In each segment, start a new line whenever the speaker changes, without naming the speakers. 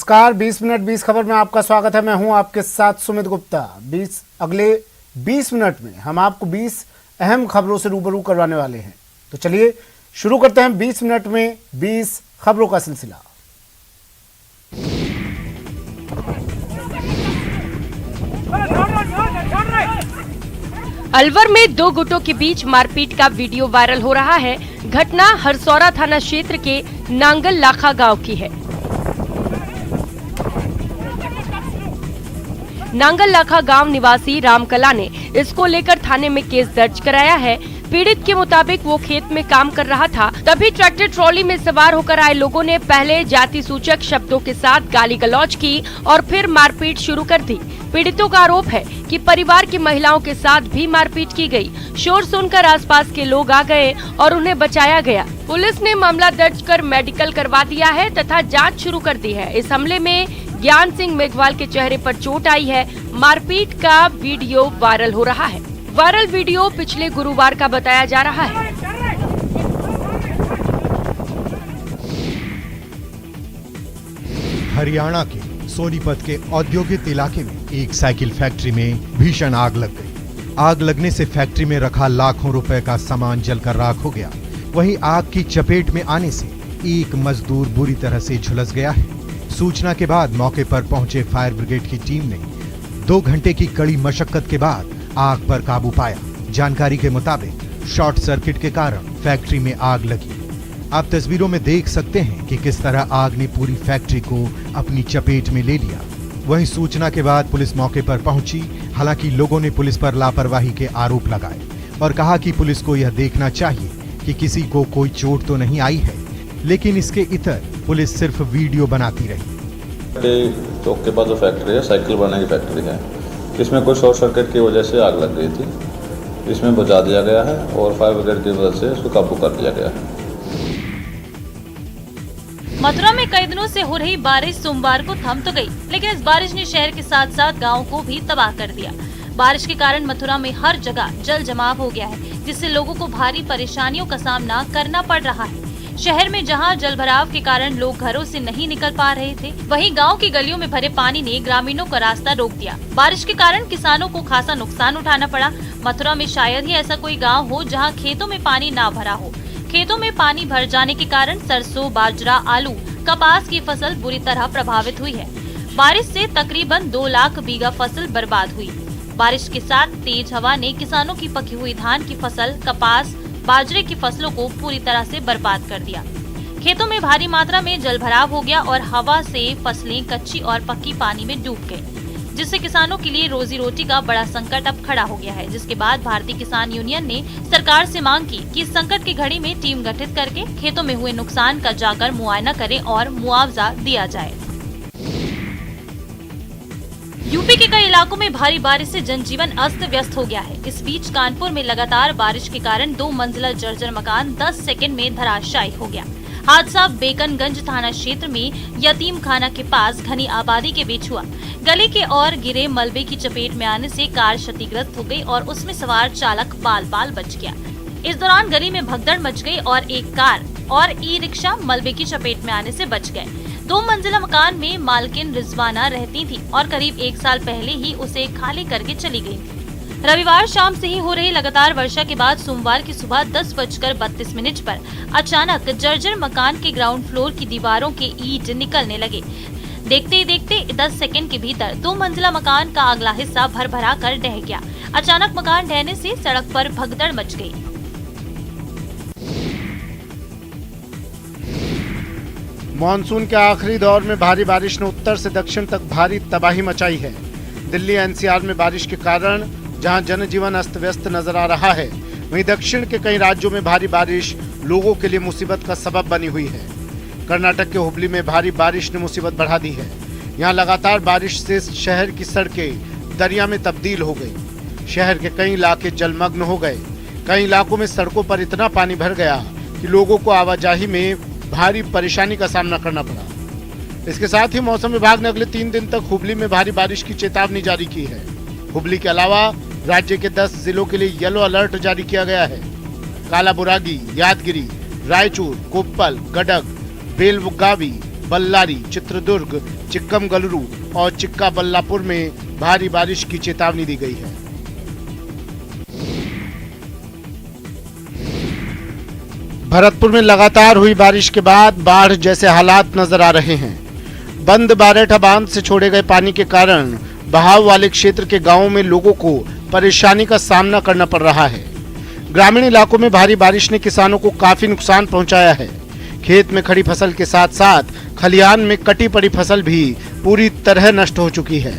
नमस्कार, 20 मिनट 20 खबर में आपका स्वागत है। मैं हूं आपके साथ सुमित गुप्ता। अगले 20 मिनट में हम आपको 20 अहम खबरों से रूबरू करवाने वाले हैं। तो चलिए शुरू करते हैं 20 मिनट में 20 खबरों का सिलसिला।
अलवर में दो गुटों के बीच मारपीट का वीडियो वायरल हो रहा है। घटना हरसौरा थाना क्षेत्र के नांगल लाखा गांव की है। नांगल लाखा गांव निवासी रामकला ने इसको लेकर थाने में केस दर्ज कराया है। पीड़ित के मुताबिक वो खेत में काम कर रहा था, तभी ट्रैक्टर ट्रॉली में सवार होकर आए लोगों ने पहले जाति सूचक शब्दों के साथ गाली गलौज की और फिर मारपीट शुरू कर दी। पीड़ितों का आरोप है कि परिवार की महिलाओं के साथ भी मारपीट की गई। शोर सुनकर आसपास के लोग आ गए और उन्हें बचाया गया। पुलिस ने मामला दर्ज कर मेडिकल करवा दिया है तथा जांच शुरू कर दी है। इस हमले में ज्ञान सिंह मेघवाल के चेहरे पर चोट आई है। मारपीट का वीडियो वायरल हो रहा है। वायरल वीडियो पिछले गुरुवार का बताया जा रहा है।
हरियाणा के सोनीपत के औद्योगिक इलाके में एक साइकिल फैक्ट्री में भीषण आग लग गई। आग लगने से फैक्ट्री में रखा लाखों रुपए का सामान जलकर राख हो गया। वहीं आग की चपेट में आने से एक मजदूर बुरी तरह से झुलस गया है। सूचना के बाद मौके पर पहुंचे फायर ब्रिगेड की टीम ने 2 घंटे की कड़ी मशक्कत के बाद आग पर काबू पाया। जानकारी के मुताबिक शॉर्ट सर्किट के कारण फैक्ट्री में आग लगी। आप तस्वीरों में देख सकते हैं कि किस तरह आग ने पूरी फैक्ट्री को अपनी चपेट में ले लिया। वहीं सूचना के बाद पुलिस मौके पर पहुंची। हालांकि लोगों ने पुलिस पर लापरवाही के आरोप लगाए और कहा कि पुलिस को यह देखना चाहिए कि किसी को कोई चोट तो नहीं आई है, लेकिन इसके इतर पुलिस सिर्फ वीडियो बनाती रही।
चौक के पास जो फैक्ट्री है, साइकिल बनाने की फैक्ट्री है, इसमें कोई शॉर्ट सर्किट की वजह से आग लग गई थी। इसमें बुझा दिया गया है और फायर ब्रिगेड की मदद से इसको काबू कर दिया गया है।
मथुरा में कई दिनों से हो रही बारिश सोमवार को थम तो गई, लेकिन इस बारिश ने शहर के साथ साथ गाँव को भी तबाह कर दिया। बारिश के कारण मथुरा में हर जगह जल जमाव हो गया है, जिससे लोगों को भारी परेशानियों का सामना करना पड़ रहा है। शहर में जहां जलभराव के कारण लोग घरों से नहीं निकल पा रहे थे, वहीं गांव की गलियों में भरे पानी ने ग्रामीणों का रास्ता रोक दिया। बारिश के कारण किसानों को खासा नुकसान उठाना पड़ा। मथुरा में शायद ही ऐसा कोई गांव हो जहां खेतों में पानी ना भरा हो। खेतों में पानी भर जाने के कारण सरसों, बाजरा, आलू, कपास की फसल बुरी तरह प्रभावित हुई है। बारिश से तकरीबन 2 लाख बीघा फसल बर्बाद हुई। बारिश के साथ तेज हवा ने किसानों की पकी हुई धान की फसल, कपास, बाजरे की फसलों को पूरी तरह से बर्बाद कर दिया। खेतों में भारी मात्रा में जलभराव हो गया और हवा से फसलें कच्ची और पक्की पानी में डूब गई, जिससे किसानों के लिए रोजी रोटी का बड़ा संकट अब खड़ा हो गया है। जिसके बाद भारतीय किसान यूनियन ने सरकार से मांग की कि इस संकट की घड़ी में टीम गठित करके खेतों में हुए नुकसान का जाकर मुआयना करें और मुआवजा दिया जाए। यूपी के कई इलाकों में भारी बारिश से जनजीवन अस्त व्यस्त हो गया है। इस बीच कानपुर में लगातार बारिश के कारण 2 मंजिला जर्जर मकान 10 सेकंड में धराशायी हो गया। हादसा बेकनगंज थाना क्षेत्र में यतीम खाना के पास घनी आबादी के बीच हुआ। गली के और गिरे मलबे की चपेट में आने से कार क्षतिग्रस्त हो गई और उसमें सवार चालक बाल बाल बच गया। इस दौरान गली में भगदड़ मच गई और एक कार और ई-रिक्शा मलबे की चपेट में आने से बच गए। 2 मंजिला मकान में मालकिन रिजवाना रहती थी और करीब 1 साल पहले ही उसे खाली करके चली गई थी। रविवार शाम से ही हो रही लगातार वर्षा के बाद सोमवार की सुबह 10:32 पर अचानक जर्जर मकान के ग्राउंड फ्लोर की दीवारों के ईंट निकलने लगे। देखते ही देखते 10 सेकंड के भीतर 2 मंजिला मकान का अगला हिस्सा भर भरा कर ढह गया। अचानक मकान ढहने से सड़क पर भगदड़ मच गई।
मॉनसून के आखिरी दौर में भारी बारिश ने उत्तर से दक्षिण तक भारी तबाही मचाई है। दिल्ली एनसीआर में बारिश के कारण जहां जनजीवन अस्त व्यस्त नजर आ रहा है, वहीं दक्षिण के कई राज्यों में भारी बारिश लोगों के लिए मुसीबत का सबब बनी हुई है। कर्नाटक के हुबली में भारी बारिश ने मुसीबत बढ़ा दी है। यहां लगातार बारिश से शहर की सड़कें दरिया में तब्दील हो गई। शहर के कई इलाके जलमग्न हो गए। कई इलाकों में सड़कों पर इतना पानी भर गया कि लोगों को आवाजाही में भारी परेशानी का सामना करना पड़ा। इसके साथ ही मौसम विभाग ने अगले 3 दिन तक हुबली में भारी बारिश की चेतावनी जारी की है। हुबली के अलावा राज्य के 10 जिलों के लिए येलो अलर्ट जारी किया गया है। कालाबुरागी, यादगिरी, रायचूर, कोप्पल, गडग, बेलगावी, बल्लारी, चित्रदुर्ग, चिक्कमगलुरु और चिक्काबल्लापुर में भारी बारिश की चेतावनी दी गई है। भरतपुर में लगातार हुई बारिश के बाद बाढ़ जैसे हालात नजर आ रहे हैं। बंद बारेठा बांध से छोड़े गए पानी के कारण बहाव वाले क्षेत्र के गांवों में लोगों को परेशानी का सामना करना पड़ रहा है। ग्रामीण इलाकों में भारी बारिश ने किसानों को काफी नुकसान पहुंचाया है। खेत में खड़ी फसल के साथ साथ खलिहान में कटी पड़ी फसल भी पूरी तरह नष्ट हो चुकी है।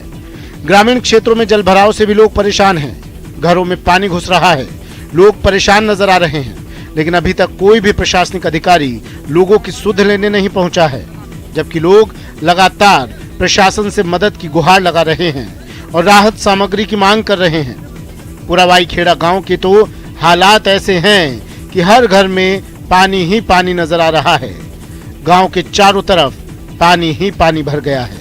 ग्रामीण क्षेत्रों में जलभराव से भी लोग परेशान हैं। घरों में पानी घुस रहा है। लोग परेशान नजर आ रहे हैं, लेकिन अभी तक कोई भी प्रशासनिक अधिकारी लोगों की सुध लेने नहीं पहुंचा है, जबकि लोग लगातार प्रशासन से मदद की गुहार लगा रहे हैं और राहत सामग्री की मांग कर रहे हैं। पुरावाई खेड़ा गांव के तो हालात ऐसे हैं कि हर घर में पानी ही पानी नजर आ रहा है। गांव के चारों तरफ पानी ही पानी भर गया है।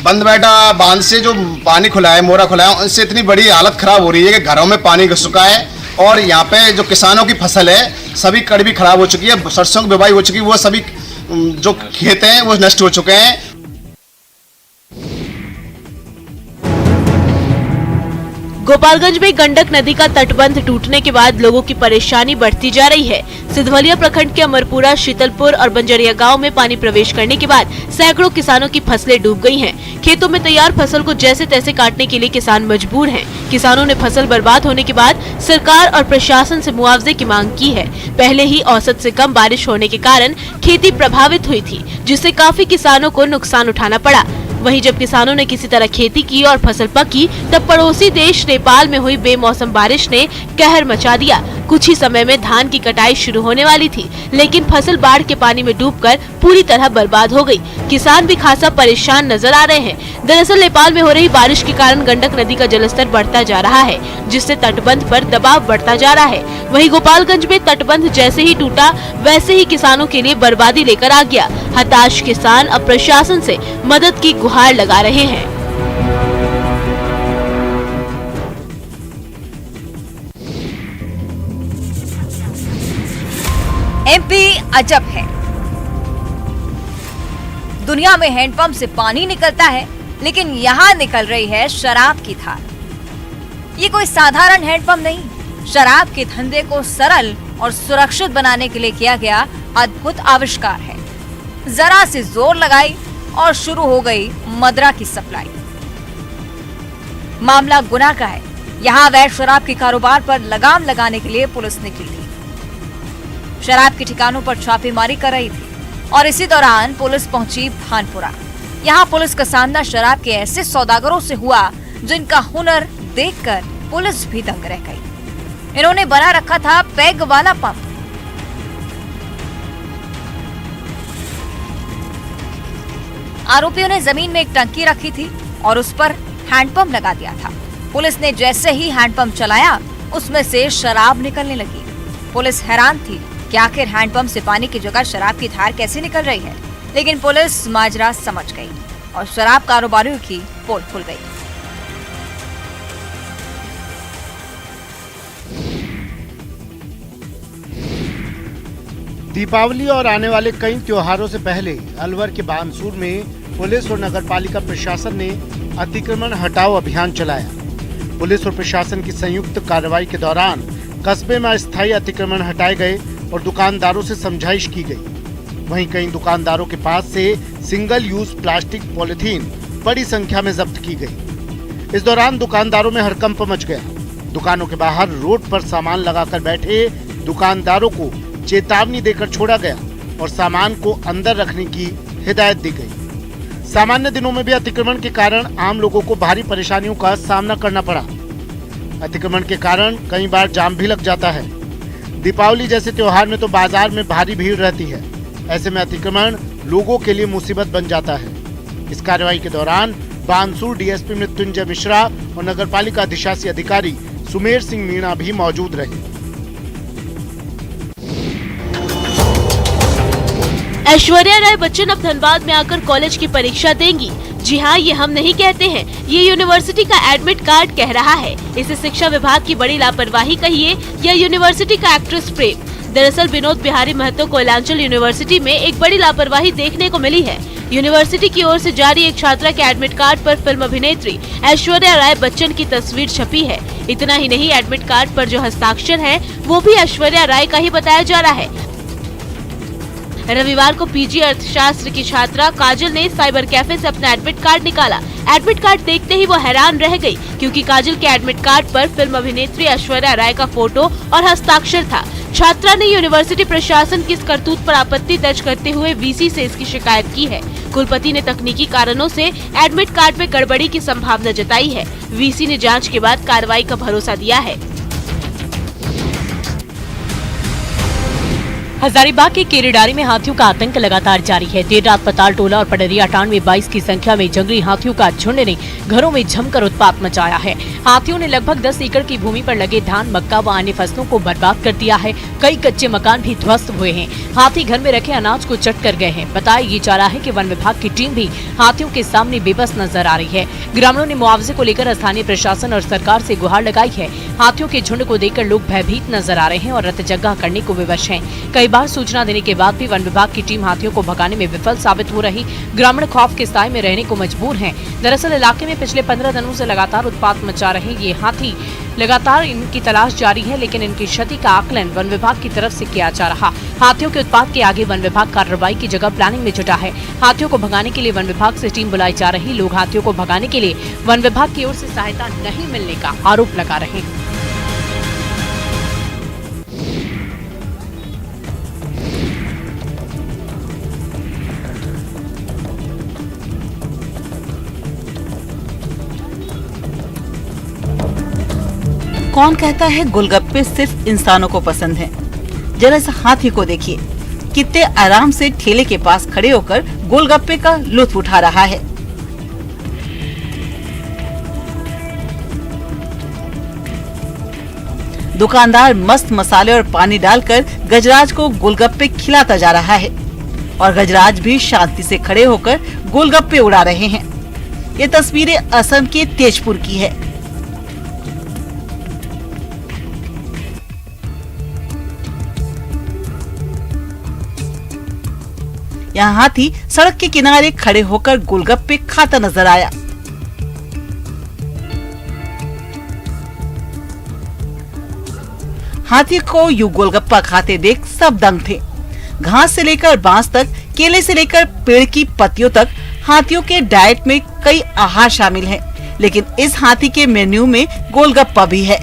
बंद बैठा बांध से जो पानी खुला है, मोरा खुला है, उससे इतनी बड़ी हालत खराब हो रही है कि घरों में पानी घुस चुका है और यहाँ पे जो किसानों की फसल है सभी कड़वी खराब हो चुकी है। सरसों की बुवाई हो चुकी है, वो सभी जो खेत हैं वो नष्ट हो चुके हैं।
गोपालगंज में गंडक नदी का तटबंध टूटने के बाद लोगों की परेशानी बढ़ती जा रही है। सिधवलिया प्रखंड के अमरपुरा, शीतलपुर और बंजरिया गांव में पानी प्रवेश करने के बाद सैकड़ों किसानों की फसलें डूब गई हैं। खेतों में तैयार फसल को जैसे तैसे काटने के लिए किसान मजबूर हैं। किसानों ने फसल बर्बाद होने के बाद सरकार और प्रशासन से मुआवजे की मांग की है। पहले ही औसत से कम बारिश होने के कारण खेती प्रभावित हुई थी, जिससे काफी किसानों को नुकसान उठाना पड़ा। वहीं जब किसानों ने किसी तरह खेती की और फसल पकी, तब पड़ोसी देश नेपाल में हुई बेमौसम बारिश ने कहर मचा दिया। कुछ ही समय में धान की कटाई शुरू होने वाली थी, लेकिन फसल बाढ़ के पानी में डूबकर पूरी तरह बर्बाद हो गई। किसान भी खासा परेशान नजर आ रहे हैं। दरअसल नेपाल में हो रही बारिश के कारण गंडक नदी का जलस्तर बढ़ता जा रहा है, जिससे तटबंध पर दबाव बढ़ता जा रहा है। वहीं गोपालगंज में तटबंध जैसे ही टूटा, वैसे ही किसानों के लिए बर्बादी लेकर आ गया। हताश किसान अब प्रशासन से मदद की गुहार लगा रहे हैं।
एमपी अजब है। दुनिया में हैंडपंप से पानी निकलता है, लेकिन यहाँ निकल रही है शराब की धार। ये कोई साधारण हैंडपंप नहीं, शराब के धंधे को सरल और सुरक्षित बनाने के लिए किया गया अद्भुत आविष्कार है। जरा से जोर लगाई और शुरू हो गई मदरा की सप्लाई। मामला गुना का है। यहाँ अवैध शराब के कारोबार पर लगाम लगाने के लिए पुलिस निकली थी। शराब के ठिकानों पर छापेमारी कर रही थी और इसी दौरान पुलिस पहुंची भानपुरा। यहाँ पुलिस का सामना शराब के ऐसे सौदागरों से हुआ जिनका हुनर देखकर पुलिस भी दंग रह गई। इन्होंने बना रखा था पैग वाला पंप। आरोपियों ने जमीन में एक टंकी रखी थी और उस पर हैंडपंप लगा दिया था। पुलिस ने जैसे ही हैंडपंप चलाया, उसमें से शराब निकलने लगी। पुलिस हैरान थी कि आखिर हैंडपंप से पानी की जगह शराब की धार कैसे निकल रही है, लेकिन पुलिस माजरा समझ गई और शराब कारोबारियों की पोल खुल गई।
दीपावली और आने वाले कई त्योहारों से पहले अलवर के बानसूर में पुलिस और नगरपालिका प्रशासन ने अतिक्रमण हटाओ अभियान चलाया। पुलिस और प्रशासन की संयुक्त कार्रवाई के दौरान कस्बे में अस्थायी अतिक्रमण हटाए गए और दुकानदारों से समझाइश की गई। वहीं कई दुकानदारों के पास से सिंगल यूज प्लास्टिक पॉलिथीन बड़ी संख्या में जब्त की गई। इस दौरान दुकानदारों में हड़कंप मच गया। दुकानों के बाहर रोड पर सामान लगाकर बैठे दुकानदारों को चेतावनी देकर छोड़ा गया और सामान को अंदर रखने की हिदायत दी गई। सामान्य दिनों में भी अतिक्रमण के कारण आम लोगों को भारी परेशानियों का सामना करना पड़ा। अतिक्रमण के कारण कई बार जाम भी लग जाता है। दीपावली जैसे त्योहार में तो बाजार में भारी भीड़ रहती है। ऐसे में अतिक्रमण लोगों के लिए मुसीबत बन जाता है। इस कार्रवाई के दौरान बानसूर डीएसपी मृत्युंजय मिश्रा और नगरपालिका अधिशासी अधिकारी सुमेर सिंह मीणा भी मौजूद रहे।
ऐश्वर्या राय बच्चन अब धनबाद में आकर कॉलेज की परीक्षा देंगी। जी हाँ, ये हम नहीं कहते हैं, ये यूनिवर्सिटी का एडमिट कार्ड कह रहा है। इसे शिक्षा विभाग की बड़ी लापरवाही कहिए या यूनिवर्सिटी का एक्ट्रेस प्रेम। दरअसल विनोद बिहारी महतो कोयलांचल यूनिवर्सिटी में एक बड़ी लापरवाही देखने को मिली है। यूनिवर्सिटी की ओर से जारी एक छात्रा के एडमिट कार्ड पर फिल्म अभिनेत्री ऐश्वर्या राय बच्चन की तस्वीर छपी है। इतना ही नहीं, एडमिट कार्ड पर जो हस्ताक्षर है वो भी ऐश्वर्या राय का ही बताया जा रहा है। रविवार को पीजी अर्थशास्त्र की छात्रा काजल ने साइबर कैफे से अपना एडमिट कार्ड निकाला। एडमिट कार्ड देखते ही वो हैरान रह गई, क्योंकि काजल के एडमिट कार्ड पर फिल्म अभिनेत्री ऐश्वर्या राय का फोटो और हस्ताक्षर था। छात्रा ने यूनिवर्सिटी प्रशासन की इस करतूत पर आपत्ति दर्ज करते हुए वीसी से इसकी शिकायत की है। कुलपति ने तकनीकी कारणों से एडमिट कार्ड में गड़बड़ी की संभावना जताई है। वीसी ने जांच के बाद कार्रवाई का भरोसा दिया है।
हजारीबाग के केरेडारी में हाथियों का आतंक लगातार जारी है। देर रात पताल टोला और पडरिया टांड में 22 की संख्या में जंगली हाथियों का झुंड ने घरों में जमकर उत्पात मचाया है। हाथियों ने लगभग 10 एकड़ की भूमि पर लगे धान, मक्का व अन्य फसलों को बर्बाद कर दिया है। कई कच्चे मकान भी ध्वस्त हुए हैं। हाथी घर में रखे अनाज को चट कर गए हैं। बताया ये जा रहा है कि वन विभाग की टीम भी हाथियों के सामने बेबस नजर आ रही है। ग्रामीणों ने मुआवजे को लेकर स्थानीय प्रशासन और सरकार से गुहार लगाई है। हाथियों के झुंड को देखकर लोग भयभीत नजर आ रहे हैं और रतजग्गा करने को विवश हैं। कई बार सूचना देने के बाद भी वन विभाग की टीम हाथियों को भगाने में विफल साबित हो रही। ग्रामीण खौफ के साए में रहने को मजबूर हैं। दरअसल इलाके में पिछले 15 दिनों से लगातार उत्पात मचा रहे ये हाथी, लगातार इनकी तलाश जारी है, लेकिन इनकी क्षति का आकलन वन विभाग की तरफ से किया जा रहा। हाथियों के उत्पात के आगे वन विभाग कार्रवाई की जगह प्लानिंग में जुटा है। हाथियों को भगाने के लिए वन विभाग से टीम बुलाई जा रही। लोग हाथियों को भगाने के लिए वन विभाग की ओर से सहायता नहीं मिलने का आरोप लगा रहे हैं।
कौन कहता है गोलगप्पे सिर्फ इंसानों को पसंद हैं? जरा इस हाथी को देखिए, कितने आराम से ठेले के पास खड़े होकर गोलगप्पे का लुत्फ उठा रहा है। दुकानदार मस्त मसाले और पानी डालकर गजराज को गोलगप्पे खिलाता जा रहा है और गजराज भी शांति से खड़े होकर गोलगप्पे उड़ा रहे हैं। ये तस्वीरें असम के तेजपुर की है। यहाँ हाथी सड़क के किनारे खड़े होकर गोलगप्पे खाता नजर आया। हाथी को यूं गोलगप्पा खाते देख सब दंग थे। घास से लेकर बांस तक, केले से लेकर पेड़ की पत्तियों तक हाथियों के डाइट में कई आहार शामिल हैं, लेकिन इस हाथी के मेन्यू में गोलगप्पा भी है।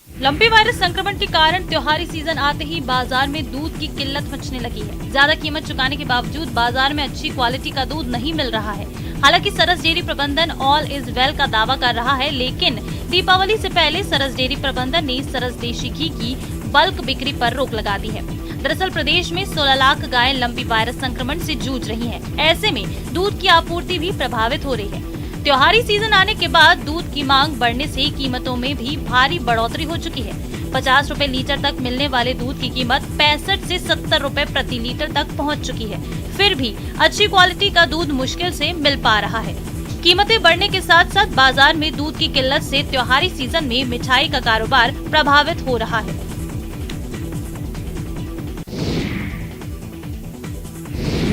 लंपी वायरस संक्रमण के कारण त्योहारी सीजन आते ही बाजार में दूध की किल्लत मचने लगी है। ज्यादा कीमत चुकाने के बावजूद बाजार में अच्छी क्वालिटी का दूध नहीं मिल रहा है। हालांकि सरस डेयरी प्रबंधन ऑल इज वेल का दावा कर रहा है, लेकिन दीपावली से पहले सरस डेयरी प्रबंधन ने सरस देशी घी की बल्क बिक्री पर रोक लगा दी है। दरअसल प्रदेश में 16 लाख गायें लंपी वायरस संक्रमण से जूझ रही हैं। ऐसे में दूध की आपूर्ति भी प्रभावित हो रही है। त्योहारी सीजन आने के बाद दूध की मांग बढ़ने से कीमतों में भी भारी बढ़ोतरी हो चुकी है। 50 रुपए लीटर तक मिलने वाले दूध की कीमत 65 से 70 रुपए प्रति लीटर तक पहुंच चुकी है। फिर भी अच्छी क्वालिटी का दूध मुश्किल से मिल पा रहा है। कीमतें बढ़ने के साथ साथ बाजार में दूध की किल्लत से त्योहारी सीजन में मिठाई का कारोबार प्रभावित हो रहा है।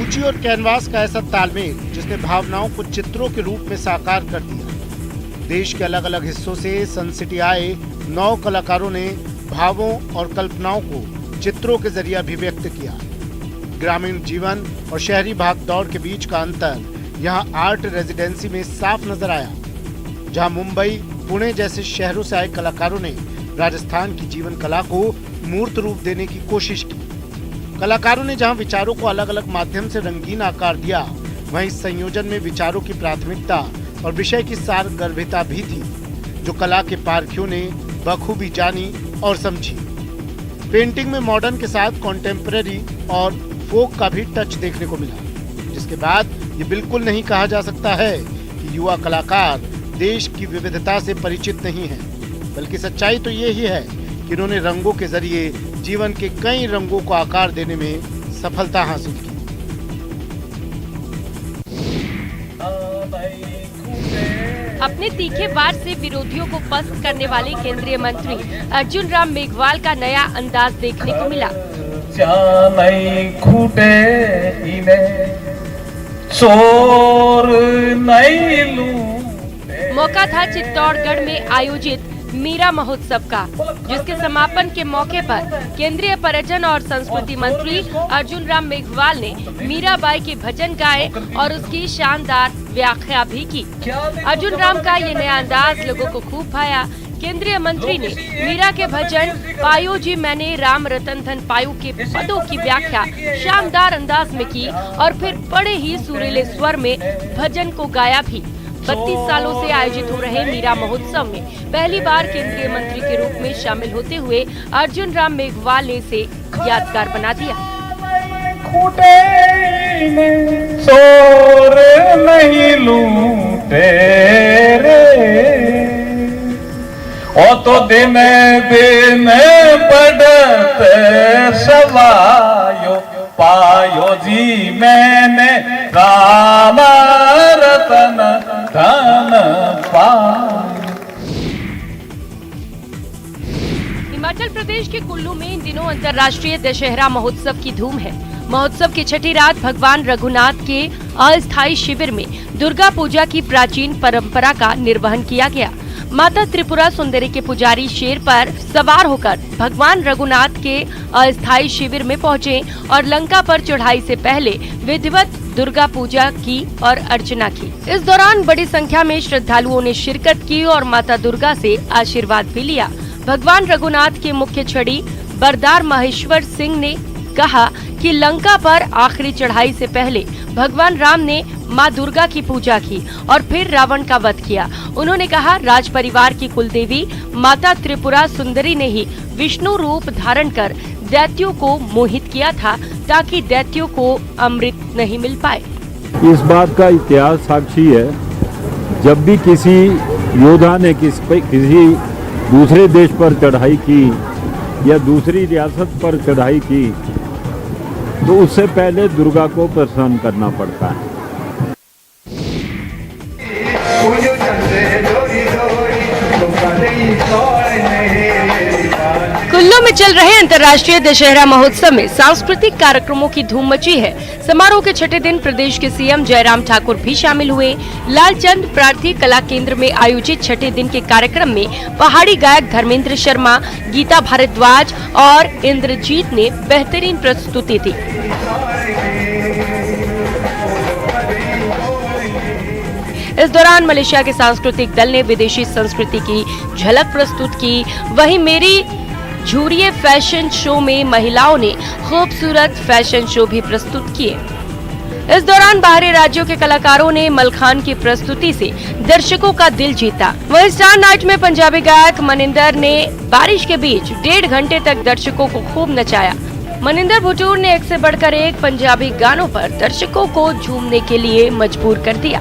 ऊंची और कैनवास का ऐसा तालमेल जिसने भावनाओं को चित्रों के रूप में साकार कर दिया। देश के अलग अलग हिस्सों से सन सिटी आए 9 कलाकारों ने भावों और कल्पनाओं को चित्रों के जरिए अभिव्यक्त किया। ग्रामीण जीवन और शहरी भागदौड़ के बीच का अंतर यहाँ आर्ट रेजिडेंसी में साफ नजर आया, जहाँ मुंबई, पुणे जैसे शहरों से आए कलाकारों ने राजस्थान की जीवन कला को मूर्त रूप देने की कोशिश की। कलाकारों ने जहां विचारों को अलग अलग माध्यम से रंगीन आकार दिया, वहीं संयोजन में विचारों की प्राथमिकता और विषय की सारगर्भिता भी थी, जो कला के पारखियों ने बखूबी जानी और समझी। पेंटिंग में मॉडर्न के साथ कॉन्टेम्पररी और फोक का भी टच देखने को मिला, जिसके बाद ये बिल्कुल नहीं कहा जा सकता है कि युवा कलाकार देश की विविधता से परिचित नहीं है, बल्कि सच्चाई तो ये ही है कि इन्होंने रंगों के जरिए जीवन के कई रंगों को आकार देने में सफलता हासिल की।
अपने तीखे वार से विरोधियों को पस्त करने वाले केंद्रीय मंत्री अर्जुन राम मेघवाल का नया अंदाज देखने को मिला।
खूटे चोर नहीं लूटे।
मौका था चित्तौड़गढ़ में आयोजित मीरा महोत्सव का, जिसके समापन के मौके पर केंद्रीय पर्यटन और संस्कृति मंत्री अर्जुन राम मेघवाल ने मीराबाई के भजन गाए और उसकी शानदार व्याख्या भी की। अर्जुन राम का ये नया अंदाज लोगों को खूब भाया। केंद्रीय मंत्री ने मीरा के भजन पायो जी मैंने राम रतन धन पायो के पदों की व्याख्या शानदार अंदाज में की और फिर बड़े ही सुरीले स्वर में भजन को गाया भी। 32 सालों से आयोजित हो रहे मीरा महोत्सव में पहली बार केंद्रीय मंत्री के रूप में शामिल होते हुए अर्जुन राम मेघवाल ने इसे यादगार बना दिया।
चोर नहीं लूटे ओ तो दिन दिन बढ़ते सवायो पायो जी मैंने राम रतन धन पायो।
हिमाचल प्रदेश के कुल्लू में इन दिनों अंतर्राष्ट्रीय दशहरा महोत्सव की धूम है। महोत्सव की छठी रात भगवान रघुनाथ के अस्थायी शिविर में दुर्गा पूजा की प्राचीन परंपरा का निर्वहन किया गया। माता त्रिपुरा सुंदरी के पुजारी शेर पर सवार होकर भगवान रघुनाथ के अस्थायी शिविर में पहुंचे और लंका पर चढ़ाई से पहले विधिवत दुर्गा पूजा की और अर्चना की। इस दौरान बड़ी संख्या में श्रद्धालुओं ने शिरकत की और माता दुर्गा से आशीर्वाद भी लिया। भगवान रघुनाथ के मुख्य छड़ी बरदार महेश्वर सिंह ने कहा कि लंका पर आखिरी चढ़ाई से पहले भगवान राम ने मां दुर्गा की पूजा की और फिर रावण का वध किया। उन्होंने कहा, राज परिवार की कुलदेवी माता त्रिपुरा सुंदरी ने ही विष्णु रूप धारण कर दैत्यों को मोहित किया था ताकि दैत्यों को अमृत नहीं मिल पाए।
इस बात का इतिहास साक्षी है, जब भी किसी योद्धा ने किसी दूसरे देश पर चढ़ाई की या दूसरी रियासत पर चढ़ाई की तो उससे पहले दुर्गा को प्रसन्न करना पड़ता है।
कुल्लू में चल रहे अंतर्राष्ट्रीय दशहरा महोत्सव में सांस्कृतिक कार्यक्रमों की धूम मची है। समारोह के छठे दिन प्रदेश के सीएम जयराम ठाकुर भी शामिल हुए। लालचंद प्रार्थी कला केंद्र में आयोजित छठे दिन के कार्यक्रम में पहाड़ी गायक धर्मेंद्र शर्मा, गीता भारद्वाज और इंद्रजीत ने बेहतरीन प्रस्तुति दी। इस दौरान मलेशिया के सांस्कृतिक दल ने विदेशी संस्कृति की झलक प्रस्तुत की। वहीं मेरी झूरिये फैशन शो में महिलाओं ने खूबसूरत फैशन शो भी प्रस्तुत किए। इस दौरान बाहरी राज्यों के कलाकारों ने मलखान की प्रस्तुति से दर्शकों का दिल जीता। वहीं स्टार नाइट में पंजाबी गायक मनिंदर ने बारिश के बीच 1.5 घंटे तक दर्शकों को खूब नचाया। मनिंदर भुटूर ने एक से बढ़कर एक पंजाबी गानों पर दर्शकों को झूमने के लिए मजबूर कर दिया।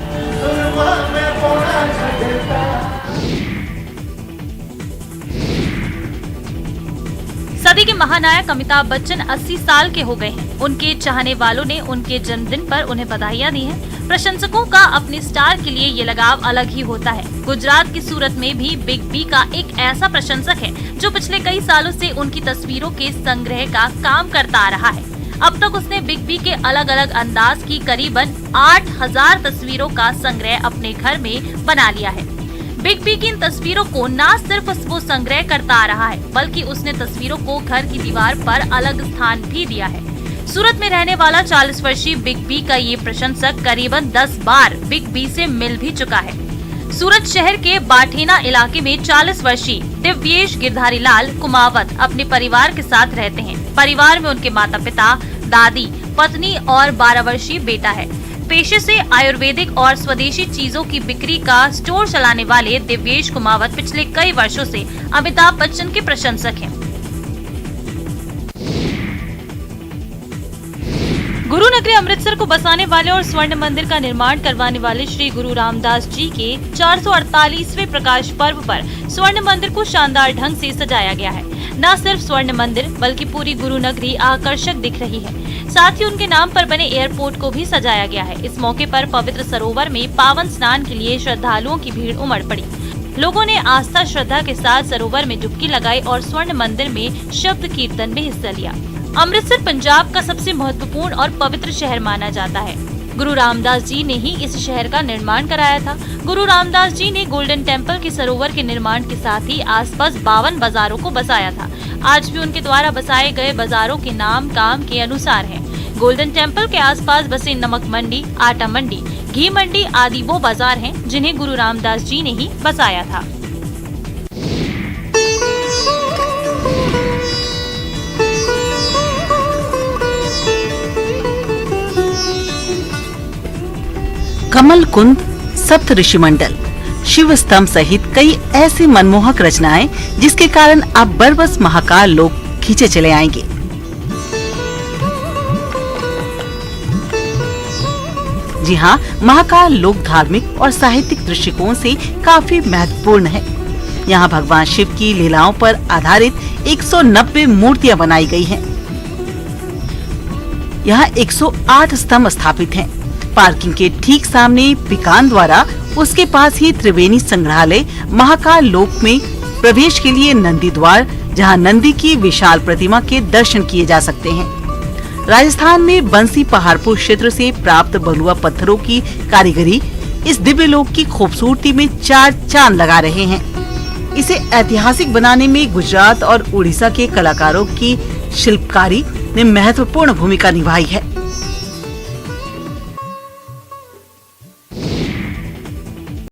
सदी के महानायक अमिताभ बच्चन 80 साल के हो गए हैं। उनके चाहने वालों ने उनके जन्मदिन पर उन्हें बधाइयां दी हैं। प्रशंसकों का अपने स्टार के लिए ये लगाव अलग ही होता है। गुजरात की सूरत में भी बिग बी का एक ऐसा प्रशंसक है जो पिछले कई सालों से उनकी तस्वीरों के संग्रह का काम करता आ रहा है। अब तक उसने बिग बी के अलग अलग अंदाज की करीबन 8000 तस्वीरों का संग्रह अपने घर में बना लिया है। बिग बी की इन तस्वीरों को न सिर्फ वो संग्रह करता आ रहा है, बल्कि उसने तस्वीरों को घर की दीवार पर अलग स्थान भी दिया है। सूरत में रहने वाला 40 वर्षीय बिग बी का ये प्रशंसक करीबन 10 बार बिग बी से मिल भी चुका है। सूरत शहर के बाठेना इलाके में 40 वर्षीय दिव्येश गिरधारी लाल कुमावत अपने परिवार के साथ रहते हैं। परिवार में उनके माता पिता, दादी, पत्नी और 12 वर्षीय बेटा है। पेशे से आयुर्वेदिक और स्वदेशी चीजों की बिक्री का स्टोर चलाने वाले दिव्येश कुमावत पिछले कई वर्षों से अमिताभ बच्चन के प्रशंसक हैं। गुरु नगरी अमृतसर को बसाने वाले और स्वर्ण मंदिर का निर्माण करवाने वाले श्री गुरु रामदास जी के 448वें प्रकाश पर्व पर स्वर्ण मंदिर को शानदार ढंग से सजाया गया है। न सिर्फ स्वर्ण मंदिर बल्कि पूरी गुरु नगरी आकर्षक दिख रही है। साथ ही उनके नाम पर बने एयरपोर्ट को भी सजाया गया है। इस मौके पर पवित्र सरोवर में पावन स्नान के लिए श्रद्धालुओं की भीड़ उमड़ पड़ी। लोगों ने आस्था श्रद्धा के साथ सरोवर में डुबकी लगाई और स्वर्ण मंदिर में शब्द कीर्तन में हिस्सा लिया। अमृतसर पंजाब का सबसे महत्वपूर्ण और पवित्र शहर माना जाता है। गुरु रामदास जी ने ही इस शहर का निर्माण कराया था। गुरु रामदास जी ने गोल्डन टेम्पल के सरोवर के निर्माण के साथ ही आसपास 52 बाजारों को बसाया था। आज भी उनके द्वारा बसाए गए बाजारों के नाम काम के अनुसार हैं। गोल्डन टेम्पल के आसपास बसे नमक मंडी, आटा मंडी, घी मंडी आदि वो बाजार हैं जिन्हें गुरु रामदास जी ने ही बसाया था।
कमल कुंद, सप्त ऋषि मंडल, शिव स्तंभ सहित कई ऐसी मनमोहक रचनाएं जिसके कारण अब बरबस महाकाल लोग खींचे चले आएंगे। जी हाँ, महाकाल लोक धार्मिक और साहित्यिक दृष्टिकोण से काफी महत्वपूर्ण है। यहाँ भगवान शिव की लीलाओं पर आधारित 190 मूर्तियां बनाई गई हैं। यहाँ 108 स्तंभ स्थापित हैं। पार्किंग के ठीक सामने पिकान द्वारा, उसके पास ही त्रिवेणी संग्रहालय, महाकाल लोक में प्रवेश के लिए नंदी द्वार, जहाँ नंदी की विशाल प्रतिमा के दर्शन किए जा सकते हैं। राजस्थान में बंसी पहाड़पुर क्षेत्र से प्राप्त बलुआ पत्थरों की कारीगरी इस दिव्य लोक की खूबसूरती में 4 चांद लगा रहे हैं। इसे ऐतिहासिक बनाने में गुजरात और उड़ीसा के कलाकारों की शिल्पकारी ने महत्वपूर्ण भूमिका निभाई है।